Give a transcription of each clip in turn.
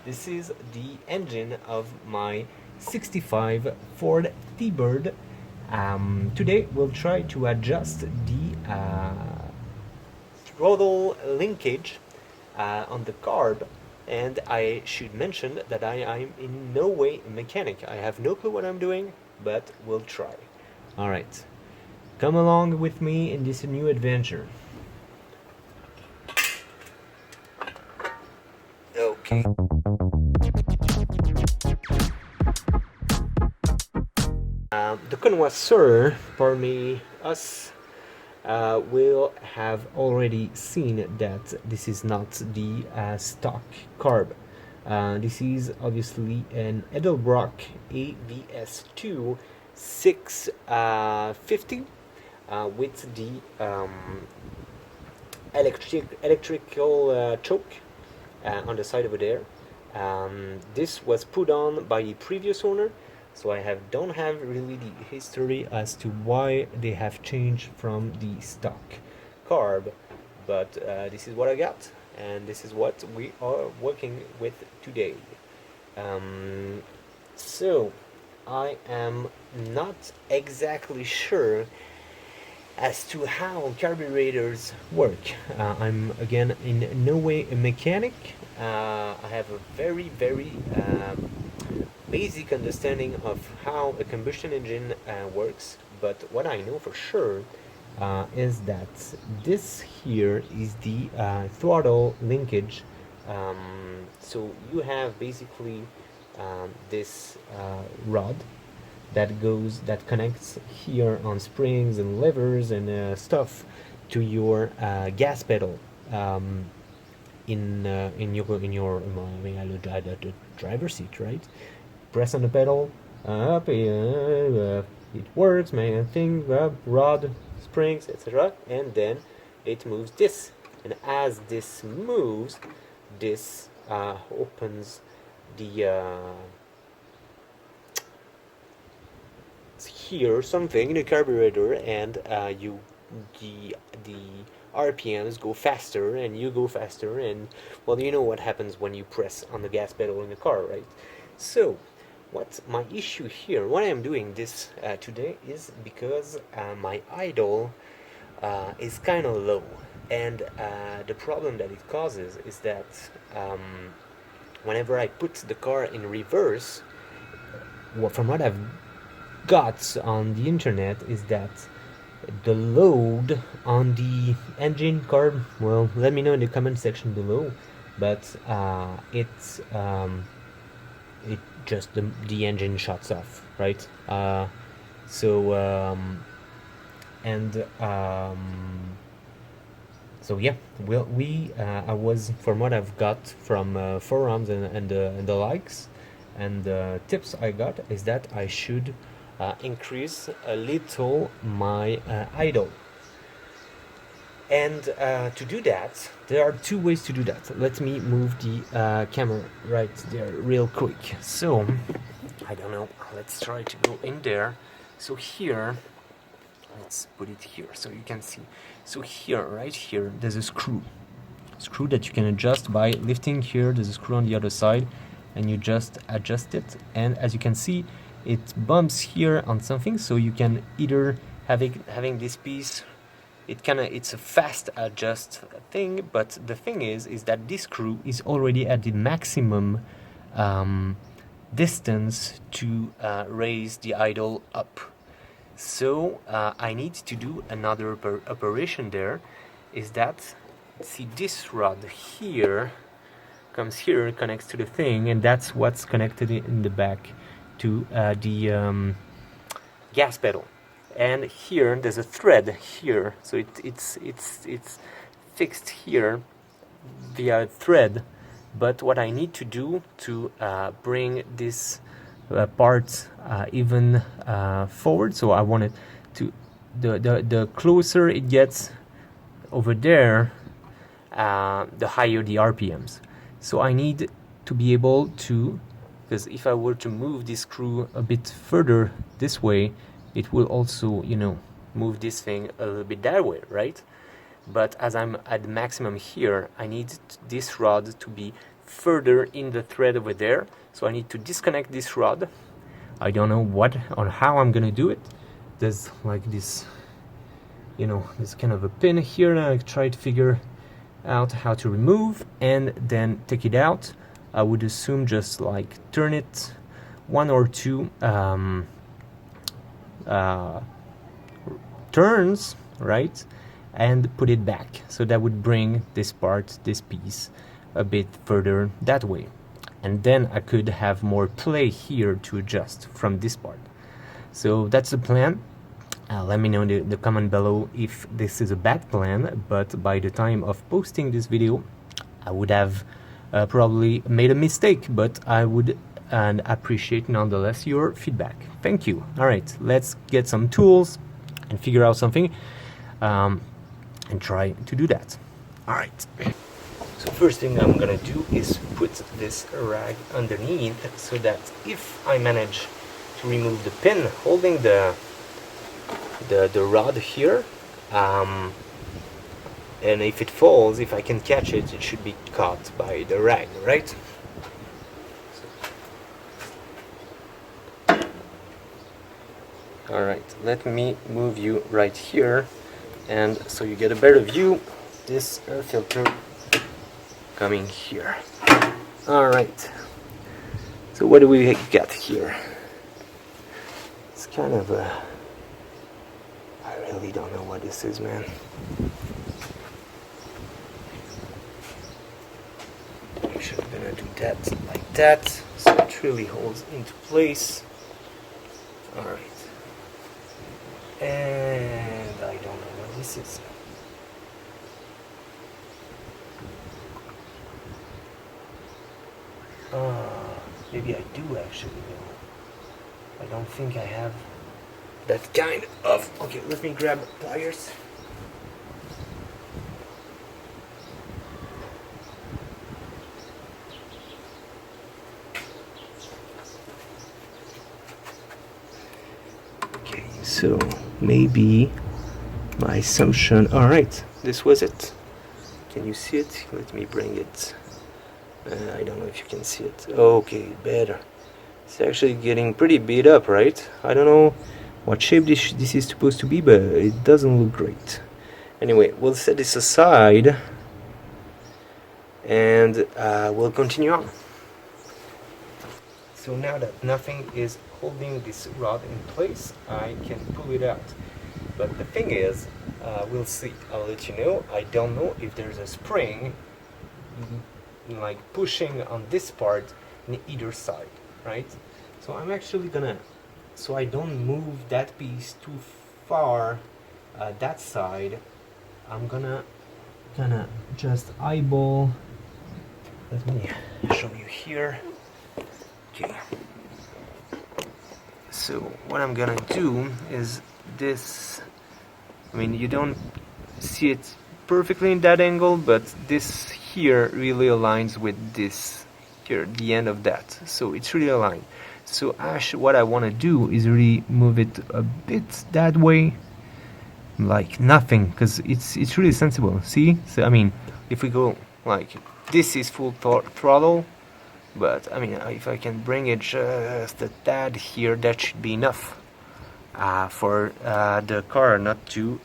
This is the engine of my 65 Ford Thunderbird. Today we'll try to adjust the throttle linkage on the carb, and I should mention that I'm in no way a mechanic. I have no clue what I'm doing, but we'll try. Alright, come along with me in this new adventure. Okay. The connoisseur, parmi us, will have already seen that this is not the stock carb. This is obviously an Edlebrock AVS2 650 with the electrical choke on the side over there. This was put on by the previous owner, so I don't have really the history as to why they have changed from the stock carb, but this is what I got, and this is what we are working with today. So I am not exactly sure as to how carburetors work. I'm again in no way a mechanic. I have a very basic understanding of how a combustion engine works, but what I know for sure is that this here is the throttle linkage. So you have basically this rod that connects here on springs and levers and stuff to your gas pedal in your the driver's seat, right? Press on the pedal, up, it works, man. Thing, rod, springs, etc. And then it moves this, and as this moves, this opens the here something in the carburetor, and the RPMs go faster, and you go faster, and well, you know what happens when you press on the gas pedal in the car, right? So what's my issue here? Why I'm doing this today is because my idle is kind of low, and the problem that it causes is that whenever I put the car in reverse, from what I've got on the internet is that the load on the engine carb, well, let me know in the comment section below, but it just the engine shuts off, right? So yeah, well, I was, from what I've got from forums and the likes and the tips I got, is that I should increase a little my idle. And to do that, there are two ways to do that. Let me move the camera right there real quick. So, I don't know, let's try to go in there. So here, let's put it here so you can see. So here, right here, there's a screw that you can adjust by lifting here. There's a screw on the other side, and you just adjust it, and as you can see, it bumps here on something, so you can either having this piece, it's a fast adjust thing, but the thing is that this screw is already at the maximum distance to raise the idle up. So I need to do another operation there, is that, see, this rod here comes here, connects to the thing, and that's what's connected in the back to the gas pedal. And here there's a thread here, so it's fixed here via thread. But what I need to do to bring this part even forward, so I want it to, the closer it gets over there, the higher the RPMs. So I need to be able to, because if I were to move this screw a bit further this way, it will also, you know, move this thing a little bit that way, right? But as I'm at maximum here, I need this rod to be further in the thread over there. So I need to disconnect this rod. I don't know what or how I'm gonna do it. There's like this, you know, this kind of a pin here, and I try to figure out how to remove and then take it out. I would assume just like turn it one or two turns, right, and put it back. So that would bring this part, this piece, a bit further that way, and then I could have more play here to adjust from this part. So that's the plan. Let me know in the comment below if this is a bad plan, but by the time of posting this video I would have probably made a mistake, but I would and appreciate nonetheless your feedback. Thank you. Alright, let's get some tools and figure out something and try to do that. Alright, so first thing I'm gonna do is put this rag underneath so that if I manage to remove the pin holding the rod here, and if it falls, if I can catch it, it should be caught by the rag, right? Alright, let me move you right here, and so you get a better view. This air filter coming here. Alright, so what do we got here? It's kind of a... I really don't know what this is, man. I'm actually gonna do that like that, so it really holds into place. Alright. And I don't know what this is. Maybe I do actually know. I don't think I have that kind of... Okay, let me grab pliers. Okay, so maybe my assumption... Alright, this was it. Can you see it? Let me bring it. I don't know if you can see it. Okay, better. It's actually getting pretty beat up, right? I don't know what shape this is supposed to be, but it doesn't look great. Anyway, we'll set this aside and we'll continue on. So now that nothing is holding this rod in place, I can pull it out. But the thing is, we'll see. I'll let you know. I don't know if there's a spring like pushing on this part on either side, right? So I'm actually gonna, so I don't move that piece too far that side, I'm gonna just eyeball. Let me show you here. Okay, so what I'm gonna do is this. I mean, you don't see it perfectly in that angle, but this here really aligns with this here, the end of that, so it's really aligned. So what I want to do is really move it a bit that way, like nothing, because it's really sensible. See? So I mean, if we go like this is full throttle, but I mean, if I can bring it just a tad here, that should be enough for the car not to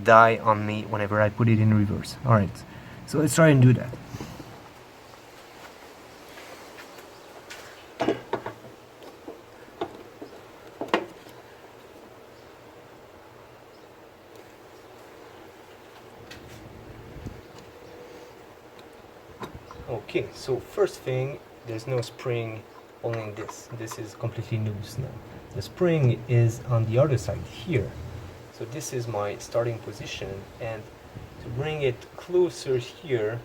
die on me whenever I put it in reverse. Alright, so let's try and do that. Okay, so first thing, there's no spring holding this. This is completely loose now. The spring is on the other side here. So this is my starting position, and to bring it closer here,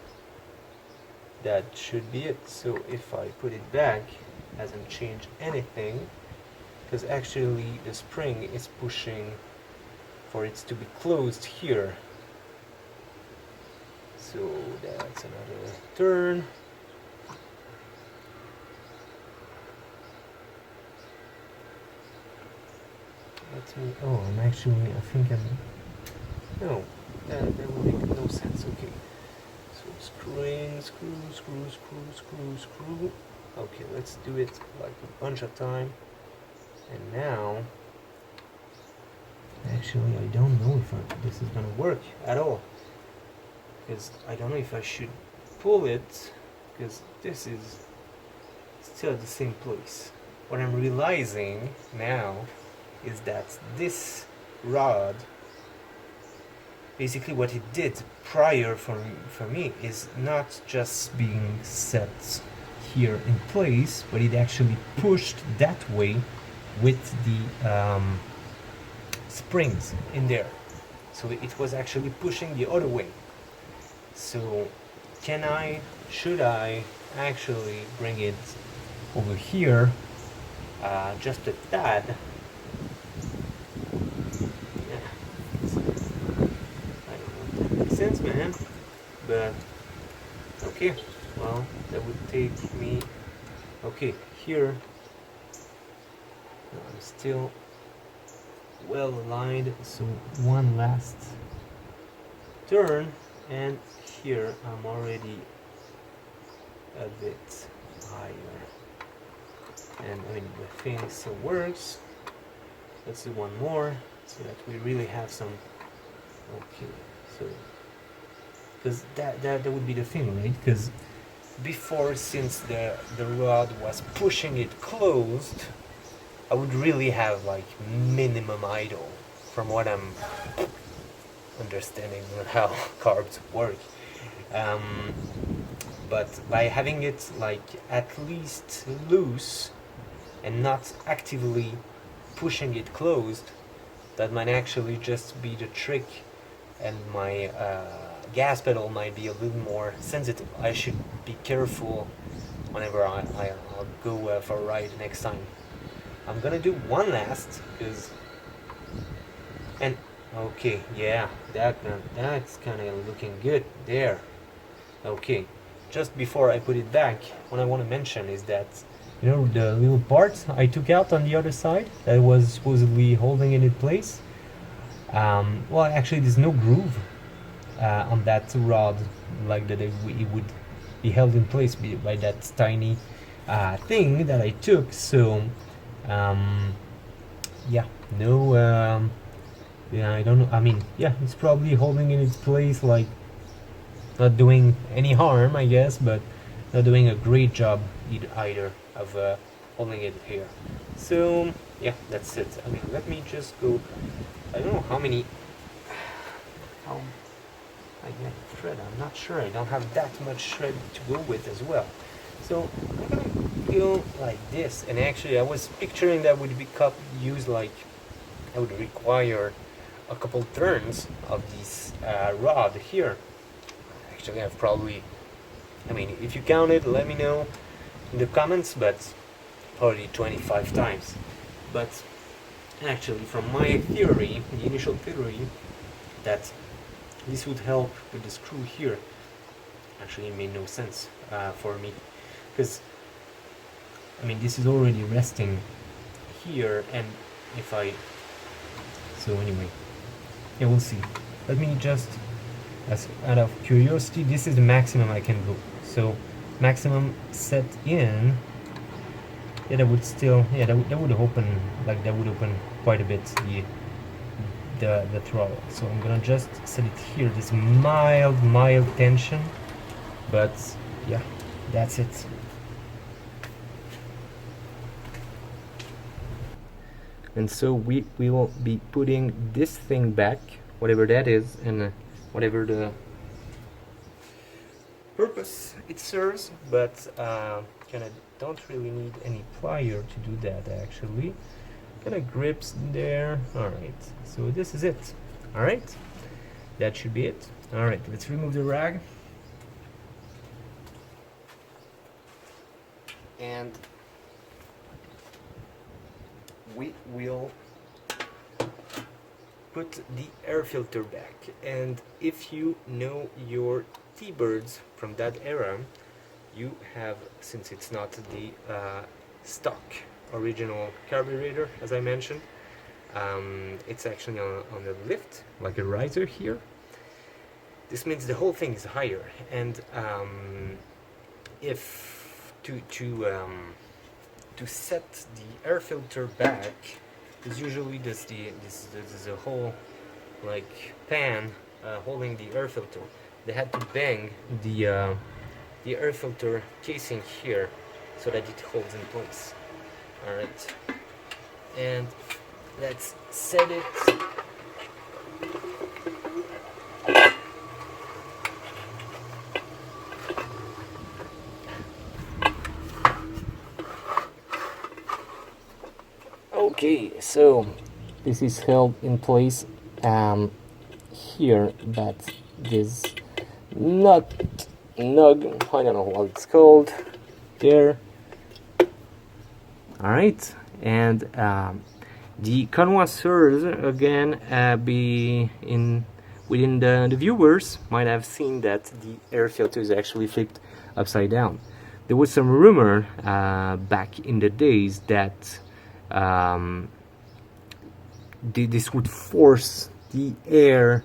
that should be it. So if I put it back, it hasn't changed anything, because actually the spring is pushing for it to be closed here. So that's another turn. Let me, oh, I'm actually, I think I'm, no, that would make no sense. Okay, So screwing, screw. Okay, let's do it like a bunch of time. And now, actually, I don't know if this is gonna work at all, because I don't know if I should pull it, because this is still at the same place. What I'm realizing now is that this rod, basically what it did prior for me is not just being set here in place, but it actually pushed that way with the springs in there. So it was actually pushing the other way. So should I actually bring it over here just a tad? Yeah, I don't know if that makes sense, man, but okay, well, that would take me, okay, here I'm still well aligned, so one last turn, and here I'm already a bit higher, and I mean the thing still works. Let's do one more so that we really have some. Okay, so because that would be the thing, right? Because before, since the rod was pushing it closed, I would really have like minimum idle, from what I'm understanding on how carbs work. But by having it like at least loose and not actively pushing it closed, that might actually just be the trick, and my gas pedal might be a little more sensitive. I should be careful whenever I'll go for a ride next time. I'm gonna do one last, because, and okay, yeah, that's kind of looking good there. Okay, just before I put it back, what I want to mention is that, you know, the little part I took out on the other side that was supposedly holding it in place. Well, actually, there's no groove on that rod, like that it would be held in place by that tiny thing that I took. So, yeah, no, yeah, I don't know. I mean, yeah, it's probably holding in its place, like not doing any harm, I guess, but not doing a great job either of holding it here. So yeah, that's it. I mean, let me just go. I don't know how I get thread. I'm not sure. I don't have that much thread to go with as well. So I'm gonna go like this. And actually, I was picturing that would be used like I would require a couple turns of this rod here. Actually, I've probably, I mean, if you count it, let me know in the comments, but probably 25 times. But actually, from my theory, the initial theory, that this would help with the screw here, actually it made no sense for me, because I mean, this is already resting here, and if I, so anyway, yeah, we'll see. Let me just, as out of curiosity, this is the maximum I can go. So maximum set in, yeah, that would still, yeah, that would open, like that would open quite a bit the throttle. So I'm gonna just set it here, this mild tension, but yeah, that's it. And so we will be putting this thing back, whatever that is, and whatever the purpose it serves, but kind of don't really need any plier to do that actually. Kind of grips there. All right, so this is it. All right, that should be it. All right, let's remove the rag. And we will put the air filter back. And if you know your T-Birds from that era, you have, since it's not the stock original carburator, as I mentioned, it's actually on the lift, like a riser here. This means the whole thing is higher, and if to set the air filter back, there's usually this a whole like pan holding the air filter. They had to bang the air filter casing here so that it holds in place. All right, and let's set it. Okay, so this is held in place here, but this nut, I don't know what it's called, there. Alright, and the connoisseurs, again, within the viewers might have seen that the air filter is actually flipped upside down. There was some rumor back in the days that this would force the air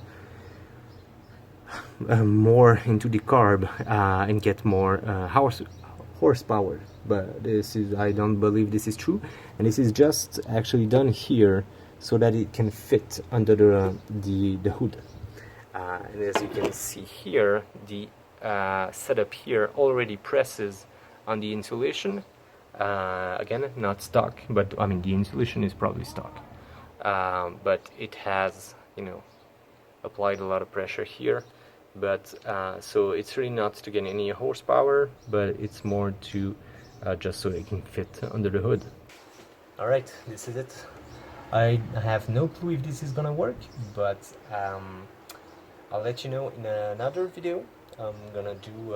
more into the carb and get more horsepower, but I don't believe this is true, and this is just actually done here so that it can fit under the hood. And as you can see here, the setup here already presses on the insulation. Again, not stock, but I mean the insulation is probably stock, but it has, you know, applied a lot of pressure here. But so it's really not to gain any horsepower, but it's more to just so it can fit under the hood. All right, this is it. I have no clue if this is gonna work, but I'll let you know in another video. I'm gonna do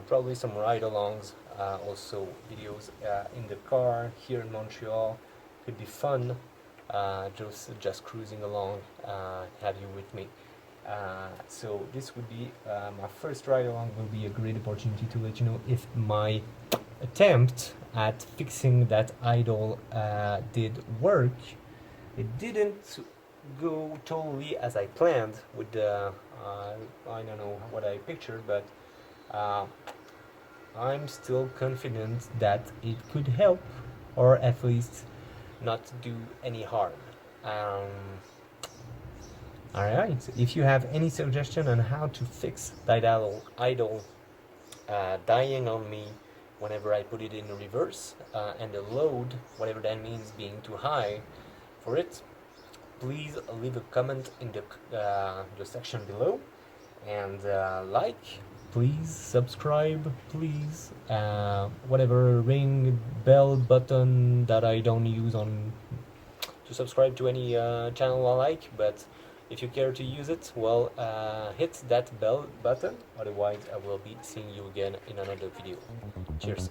probably some ride-alongs, also videos in the car here in Montreal. Could be fun, just cruising along, have you with me. So this would be my first ride-along. Will be a great opportunity to let you know if my attempt at fixing that idle did work. It didn't go totally as I planned with the I don't know what I pictured, but I'm still confident that it could help, or at least not do any harm. Alright, if you have any suggestion on how to fix that idle dying on me whenever I put it in reverse, and the load, whatever that means, being too high for it, please leave a comment in the section below, and please subscribe, please, whatever ring bell button that I don't use on to subscribe to any channel I like, but if you care to use it, well, hit that bell button, otherwise I will be seeing you again in another video. Cheers.